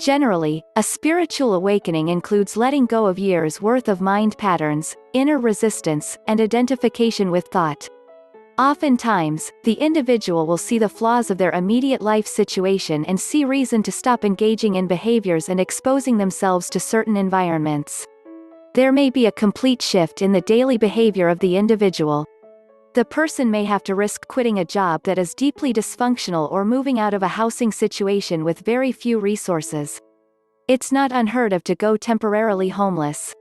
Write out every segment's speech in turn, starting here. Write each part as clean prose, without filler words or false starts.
Generally, a spiritual awakening includes letting go of years' worth of mind patterns, inner resistance, and identification with thought. Oftentimes, the individual will see the flaws of their immediate life situation and see reason to stop engaging in behaviors and exposing themselves to certain environments. There may be a complete shift in the daily behavior of the individual. The person may have to risk quitting a job that is deeply dysfunctional or moving out of a housing situation with very few resources. It's not unheard of to go temporarily homeless.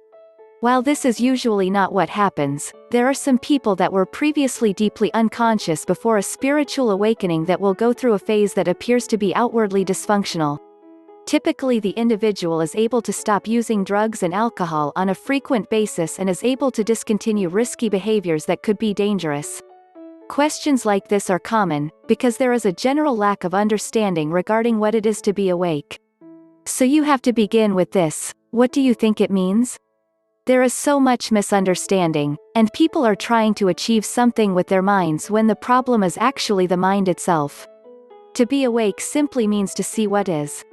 While this is usually not what happens, there are some people that were previously deeply unconscious before a spiritual awakening that will go through a phase that appears to be outwardly dysfunctional. Typically, the individual is able to stop using drugs and alcohol on a frequent basis and is able to discontinue risky behaviors that could be dangerous. Questions like this are common, because there is a general lack of understanding regarding what it is to be awake. So you have to begin with this: what do you think it means? There is so much misunderstanding, and people are trying to achieve something with their minds when the problem is actually the mind itself. To be awake simply means to see what is.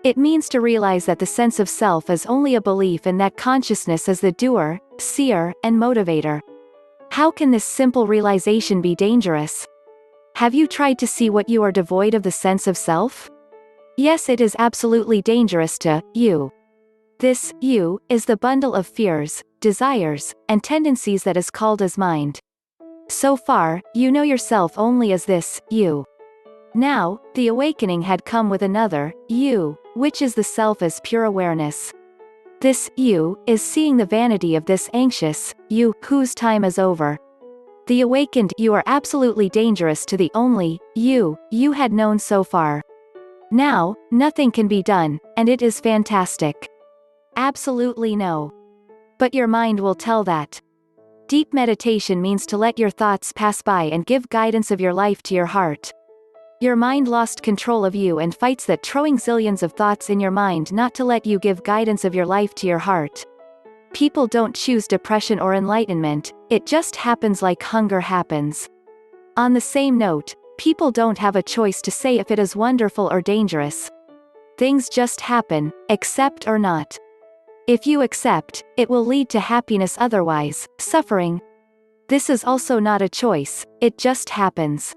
It means to realize that the sense of self is only a belief and that consciousness is the doer, seer, and motivator. How can this simple realization be dangerous? Have you tried to see what you are devoid of the sense of self? Yes, it is absolutely dangerous to you. This you is the bundle of fears, desires, and tendencies that is called as mind. So far, you know yourself only as this you. Now, the awakening had come with another you, which is the self as pure awareness. This you is seeing the vanity of this anxious you whose time is over. The awakened you are absolutely dangerous to the only you had known so far. Now, nothing can be done, and it is fantastic. Absolutely no. But your mind will tell that. Deep meditation means to let your thoughts pass by and give guidance of your life to your heart. Your mind lost control of you and fights that, throwing zillions of thoughts in your mind not to let you give guidance of your life to your heart. People don't choose depression or enlightenment, it just happens like hunger happens. On the same note, people don't have a choice to say if it is wonderful or dangerous. Things just happen, accept or not. If you accept, it will lead to happiness, otherwise, suffering. This is also not a choice, it just happens.